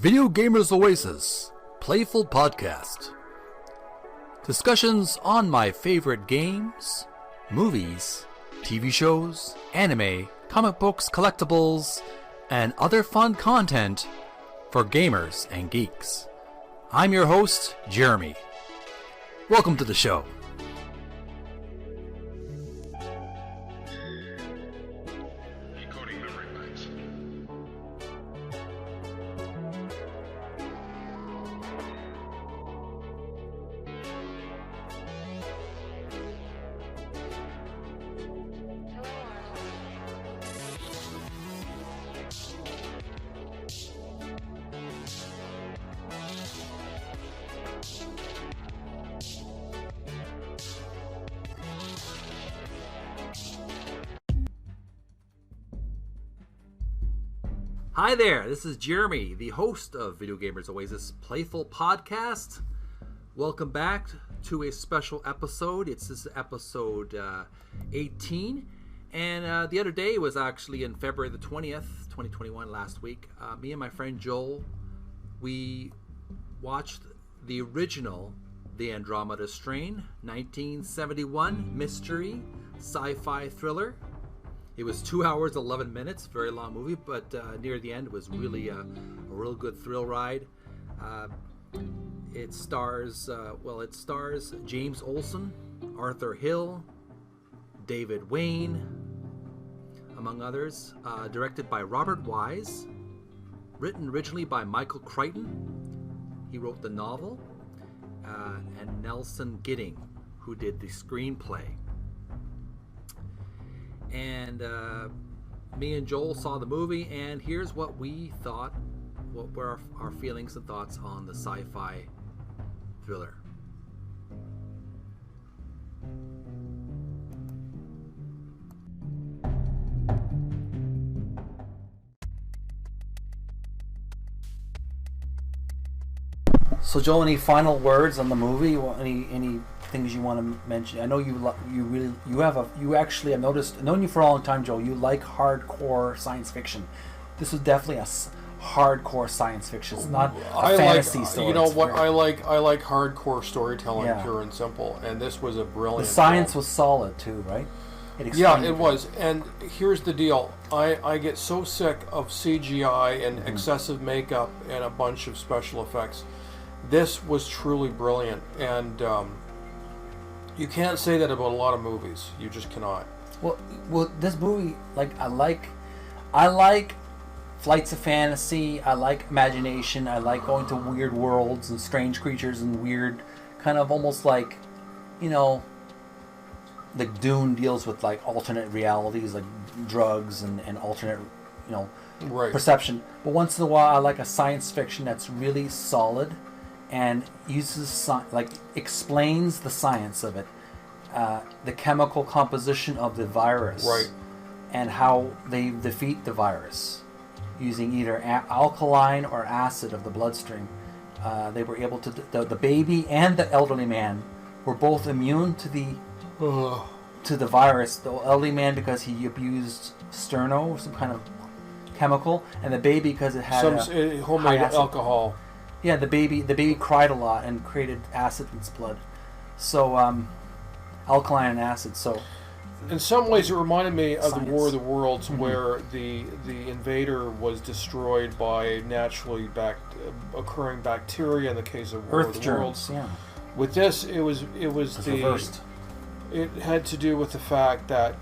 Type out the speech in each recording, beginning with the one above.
Video Gamers Oasis, Playful Podcast. Discussions on my favorite games, movies, TV shows, anime, comic books, collectibles, and other fun content for gamers and geeks. I'm your host, Jeremy. Welcome to the show. Hi there, this is Jeremy, the host of Video Gamers Oasis Playful Podcast. Welcome back to a special episode. This is episode 18. And the other day was actually in February the 20th, 2021, last week. Me and my friend Joel, we watched the original The Andromeda Strain, 1971 mystery sci-fi thriller. It was 2 hours, 11 minutes, very long movie, but near the end was really a real good thrill ride. It stars James Olson, Arthur Hill, David Wayne, among others. Directed by Robert Wise, written originally by Michael Crichton. He wrote the novel, and Nelson Gidding, who did the screenplay. And me and Joel saw the movie, and here's what we thought, what were our feelings and thoughts on the sci-fi thriller. So Joel, any final words on the movie? Any things you want to mention? I know I've noticed, I've known you for a long time, Joe. You like hardcore science fiction. This was definitely a hardcore science fiction. It's not a fantasy story. You know what? I like hardcore storytelling, pure and simple. And this was a brilliant. The science was solid too, right? It was. And here's the deal: I get so sick of CGI and excessive makeup and a bunch of special effects. This was truly brilliant, and you can't say that about a lot of movies. You just cannot. Well, this movie, I like flights of fantasy. I like imagination. I like going to weird worlds and strange creatures and weird, kind of almost like, like Dune deals with like alternate realities, like drugs and alternate, perception. But once in a while, I like a science fiction that's really solid and uses explains the science of it, the chemical composition of the virus, right, and how they defeat the virus using either alkaline or acid of the bloodstream. They were able to. The baby and the elderly man were both immune to the virus. The elderly man because he abused sterno, some kind of chemical, and the baby because it had homemade alcohol. Yeah, the baby cried a lot and created acid in its blood. So, alkaline and acid. So, in some ways, it reminded me of science. the War of the Worlds, where the invader was destroyed by naturally occurring bacteria. In the case of War Earth of the germs. Worlds, Yeah. with this, it was reversed. It had to do with the fact that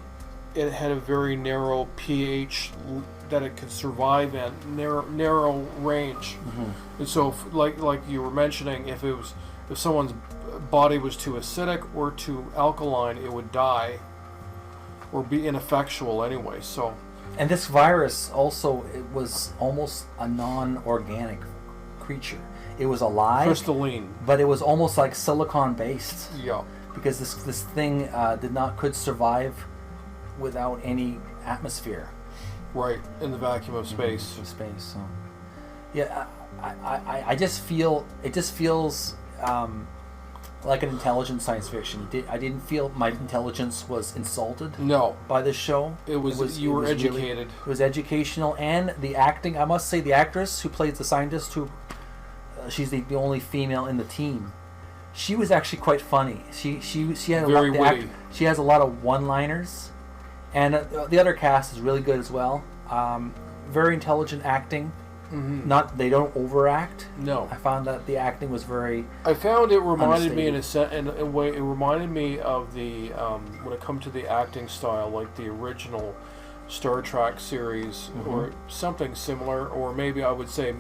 it had a very narrow pH that it could survive in, narrow range. And so, like you were mentioning, if someone's body was too acidic or too alkaline, it would die or be ineffectual anyway. So, and this virus also, it was almost a non-organic creature. It was alive, crystalline, but it was almost like silicon based. Yeah. Because this thing could survive without any atmosphere. Right, in the vacuum of space. So, yeah, I just feel it just feels like an intelligent science fiction. I didn't feel my intelligence was insulted. No. By this show. You were educated. It was educational, and the acting. I must say, the actress who plays the scientist, she's the only female in the team. She was actually quite funny. She had very witty. She has a lot of one-liners, and the other cast is really good as well. Very intelligent acting. Mm-hmm. They don't overact. No, I found that the acting was very. I found it reminded me in a way. It reminded me of the when it comes to the acting style, like the original Star Trek series, or something similar, or maybe I would say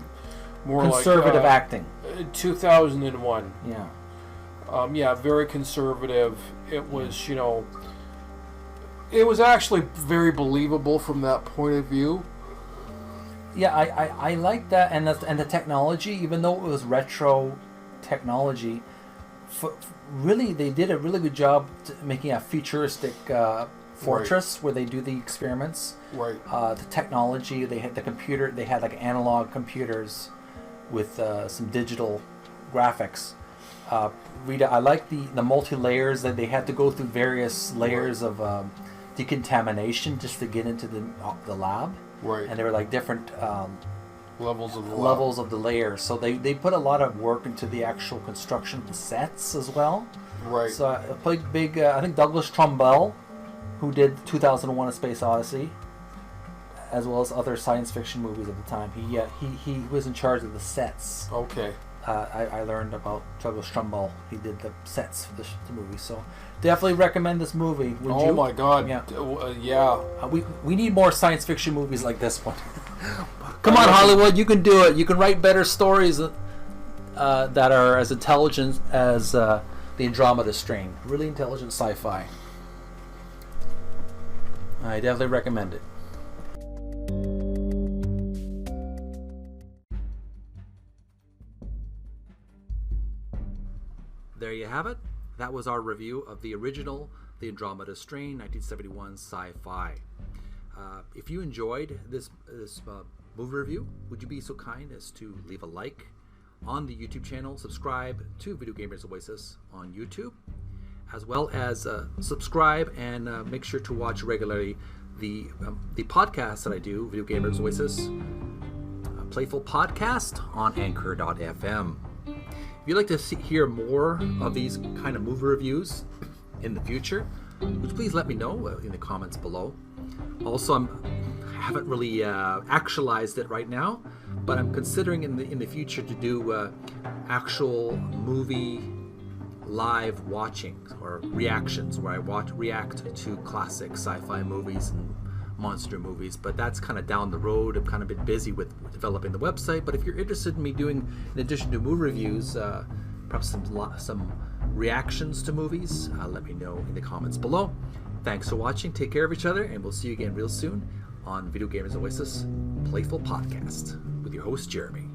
more conservative like acting. 2001. Yeah. Very conservative. It was, it was actually very believable from that point of view. Yeah, I like that, and the technology, even though it was retro technology, really they did a really good job making a futuristic fortress where they do the experiments. Right. The technology, they had the computer, they had like analog computers with some digital graphics. Rita, I like the multi-layers that they had to go through various layers of decontamination just to get into the lab. Right. And there were like different levels of the layers. So they put a lot of work into the actual construction of the sets as well. Right. So I played I think Douglas Trumbull, who did 2001: A Space Odyssey, as well as other science fiction movies at the time. He was in charge of the sets. Okay. I learned about Douglas Trumbull. He did the sets for the movie. So definitely recommend this movie. Would you? Oh my God! Yeah. We need more science fiction movies like this one. Come on, Hollywood! You can do it. You can write better stories that are as intelligent as the Andromeda Strain. Really intelligent sci-fi. I definitely recommend it. There you have it. That was our review of the original The Andromeda Strain, 1971 sci-fi. If you enjoyed this movie review, would you be so kind as to leave a like on the YouTube channel, subscribe to Video Gamers Oasis on YouTube, as well as subscribe and make sure to watch regularly the podcast that I do, Video Gamers Oasis, Playful Podcast on Anchor.fm. If you'd like to hear more of these kind of movie reviews in the future, would you please let me know in the comments below. Also, I haven't really actualized it right now, but I'm considering in the future to do actual movie live watching or reactions, where I react to classic sci-fi movies and monster movies, but that's kind of down the road. I've kind of been busy with developing the website, but if you're interested in me doing, in addition to movie reviews, perhaps some reactions to movies, let me know in the comments below. Thanks for watching, take care of each other, and we'll see you again real soon on Video Gamers Oasis Playful Podcast with your host Jeremy.